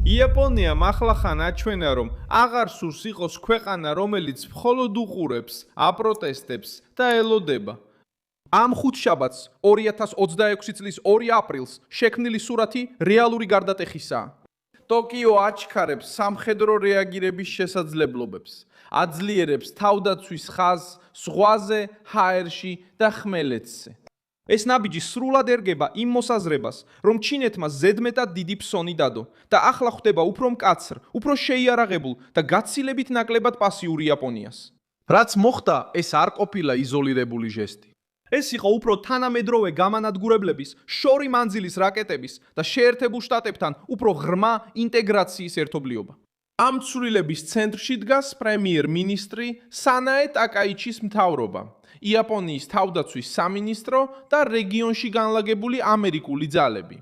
იაპონიამ ახლახან აჩვენა, რომ აღარ სურს იყოს ქვეყანა, რომელიც მხოლოდ უყურებს, აპროტესტებს და ელოდება. ამ ხუთშაბათს 2026 წლის 2 აპრილს შექმნილი სურათი რეალური გარდატეხისაა. ტოკიო აჩქარებს სამხედრო რეაგირების შესაძლებლობებს, აძლიერებს თავდაცვის ხაზს ზღვაზე, ჰაერში და ხმელეთზე. ეს ნაბიჯი სრულად ერგება იმ მოსაზრებას, რომ ჩინეთმა ზედმეტად დიდი ფსონი დადო და ახლა ხვდება უფრო მკაცრ, უფრო შეიარაღებულ და გაცილებით ნაკლებად პასიური იაპონიას. რაც მოხდა, ეს არ ყოფილა იზოლირებული ჟესტი. ეს იყო უფრო თანამედროვე გამანადგურებლების, შორი მანძილის რაკეტების და შეერთებულ შტატებთან უფრო ღრმა ინტეგრაციის ერთობლიობა. ამ ცვლილების ცენტრში დგას პრემიერ-მინისტრი სანაე ტაკაიჩის მთავრობა, იაპონიის თავდაცვის სამინისტრო და რეგიონში განლაგებული ამერიკული ძალები.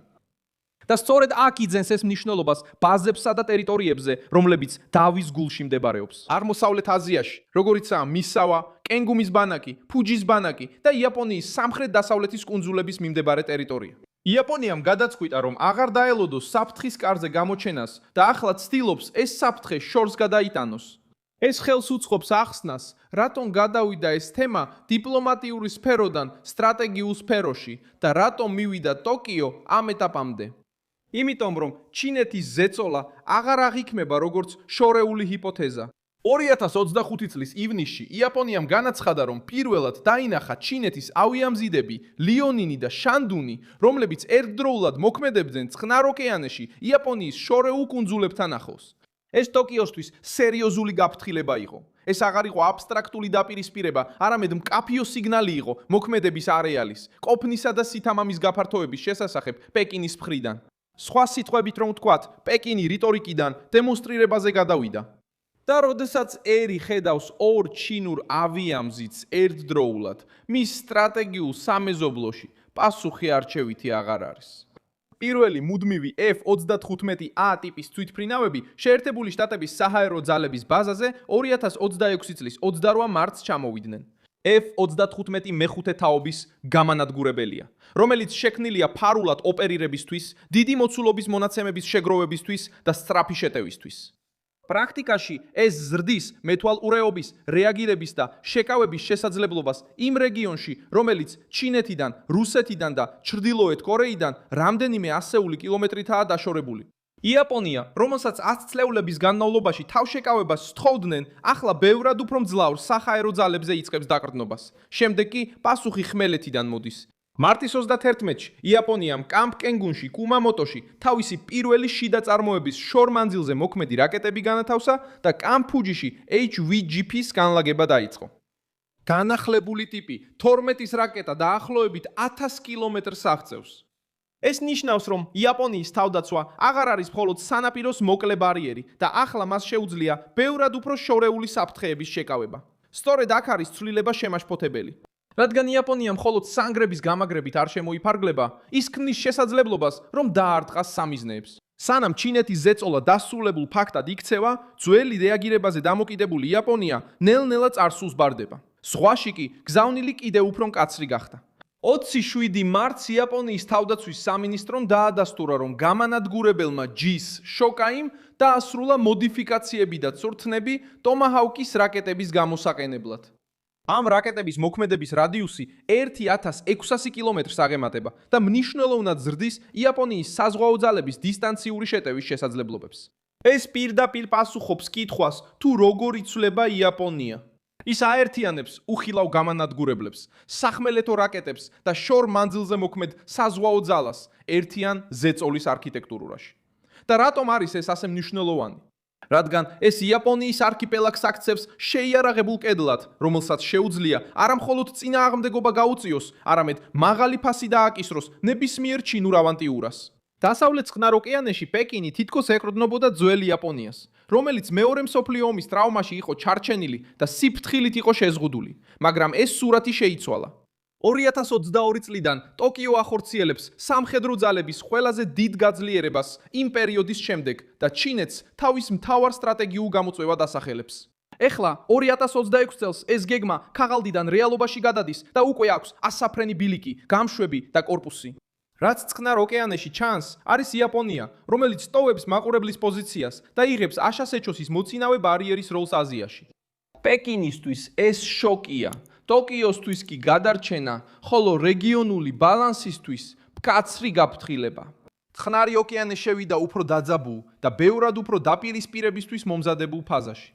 და სწორედ აქ იძენს ეს მნიშვნელობას ბაზებსა და ტერიტორიებზე, რომლებიც დავის გულში მდებარეობს. აღმოსავლეთ აზიაში, როგორიცაა მისავა, კენგუმის ბანაკი, ფუჯის ბანაკი და იაპონიის სამხრეთ-დასავლეთის კუნძულების მიმდებარე ტერიტორია. იაპონიამ გადაწყვიტა, რომ აღარ დაელოდოს საფრთხის კარზე გამოჩენას და ახლა ცდილობს ეს საფრთხე შორს გადაიტანოს. ეს ხელს უწყობს ახსნას, რატომ გადავიდა ეს თემა დიპლომატიური სფეროდან სტრატეგიულ სფეროში და რატომ მივიდა ტოკიო ამ ეტაპამდე. იმიტომ რომ ჩინეთის ზეწოლა აღარ აღიქმება როგორც შორეული ჰიპოთეზა. 2025 წლის ივნისში იაპონიამ განაცხადა, რომ პირველად დაინახა ჩინეთის ავიამზიდები ლიონინი და შანდუნი, რომლებიც ერთდროულად მოქმედებდნენ წყნარ ოკეანეში იაპონიის შორეულ კუნძულებთან ახლოს. ეს ტოკიოსთვის სერიოზული გაფრთხილება იყო. ეს აღარ იყო აბსტრაქტული დაპირისპირება, არამედ მკაფიო სიგნალი იყო მოქმედების არეალის, ყოფნისა და სითამამის გაფართოების შესასახებ პეკინის მხრიდან. სხვა სიტყვებით რომ ვთქვათ, პეკინი რიტორიკიდან დემონსტრირებაზე გადავიდა. და როდესაც ერი ხედავს ორ ჩინურ ავიამზიდს ერთდროულად, მის სტრატეგიულ სამეზობლოში პასუხი არჩევითი აღარ არის. პირველი მუდმივი F-35A ტიპის თვითმფრინავები შეერთებული შტატების საჰაერო ძალების ბაზაზე 2026 წლის 28 მარტს ჩამოვიდნენ. F-35 მეხუთე თაობის გამანადგურებელია, რომელიც შექმნილია ფარულად ოპერირებისთვის, დიდი მოცულობის მონაცემების შეგროვებისთვის და სწრაფი შეტევისთვის. პრაქტიკაში ეს ზრდის მეთვალყურეობის, რეაგირების და შეკავების შესაძლებლობას იმ რეგიონში, რომელიც ჩინეთიდან, რუსეთიდან და ჩრდილოეთ კორეიდან რამდენიმე ასეული კილომეტრითაა დაშორებული. იაპონია, რომელსაც 10 წლეულების განმავლობაში თავშეკავებას სთხოვდნენ, ახლა ბევრად უფრო მძლავრ საჰაერო ძალებზე იწყებს დაყრდნობას. შემდეგ კი პასუხი ხმელეთიდან მოდის. მარტის 31-ში იაპონიამ კამპ კენგუნში, კუმამოტოში თავისი პირველი შიდა წარმოების შორმანძილზე მოქმედი რაკეტები განათავსა და კამპ ფუჯიში HVGP-ს განლაგება დაიწყო. განახლებული ტიპი 12-ის რაკეტა დაახლოებით 1000 კილომეტრს აღწევს. ეს ნიშნავს, რომ იაპონიის თავდაცვა აღარ არის მხოლოდ სანაპიროს მოკლე ბარიერი და ახლა მას შეუძლია ბევრად უფრო შორეული საფრთხეების შეკავება. სწორედ აქ არის ცვლილება შემაშფოთებელი. რადგან იაპონია მხოლოდ სანგრების გამაგრებით არ შემოიფარგლება, ის ქმნის შესაძლებლობას, რომ დაარტყას სამიზნეებს. სანამ ჩინეთის ზეწოლა დასრულებულ ფაქტად იქცევა, ძველი რეაგირებაზე დამოკიდებული იაპონია ნელ-ნელა წარსულს ბარდება. ზღვაში კი გზავნილი კიდევ უფრო მკაცრი გახდა. 27 მარტს იაპონიის თავდაცვის სამინისტრომ დაადასტურა, რომ გამანადგურებელმა ჯის შოკაიმ დაასრულა მოდიფიკაციები და წვრთნები ტომაჰაუკის რაკეტების გამოსაყენებლად. ამ რაკეტების მოქმედების რადიუსი 1600 კილომეტრს აღემატება და მნიშვნელოვნად ზრდის იაპონიის საზღვაო ძალების დისტანციური შეტევის შესაძლებლობებს. ეს პირდაპირ პასუხობს კითხვას, თუ როგორ იცვლება იაპონია. ის აერთიანებს უხილავ გამანადგურებლებს, სახმელეთო რაკეტებს და შორ მანძილზე მოქმედ საზღვაო ძალას ერთიან ზეწოლის არქიტექტურაში. და რატომ არის ეს ასე მნიშვნელოვანი? რადგან ეს იაპონიის არქიპელაგს აქცევს შეიარაღებულ კედლად, რომელსაც შეუძლია არა მხოლოდ წინააღმდეგობა გაუწიოს, არამედ მაღალი ფასი დააკისროს ნებისმიერ ჩინურ ავანტიურას. დასავლეთ წყნარ ოკეანეში პეკინი თითქოს ეკრდნობოდა ძველ იაპონიას, რომელიც მეორე მსოფლიო ომის ტრავმაში იყო ჩარჩენილი და სიფრთხილით იყო შეზღუდული, მაგრამ ეს სურათი შეიცვალა. 2022 წლიდან ტოკიო ახორციელებს სამხედრო ძალების ყველაზე დიდ გაძლიერებას იმ პერიოდის შემდეგ და ჩინეთს თავის მთავარ სტრატეგიულ გამოწვევად ასახელებს. ეხლა 2026 წელს ეს გეგმა ქაღალდიდან რეალობაში გადადის და უკვე აქვს ასაფრენი ბილიკი, გამშვები და კორპუსი. რაც წყნარ ოკეანეში ჩანს, არის იაპონია, რომელიც ტოვებს მაყურებლის პოზიციას და იღებს აშა-სეჩოსის მოცინავე ბარიერის როლს აზიაში. პეკინისთვის ეს შოკია, ტოკიოსთვის კი გადარჩენა, ხოლო რეგიონული ბალანსისთვის მკაცრი გაფრთხილება. წყნარი ოკეანე შევიდა უფრო დაძაბულ და ბევრად უფრო დაპირისპირებისთვის მომზადებულ ფაზაში.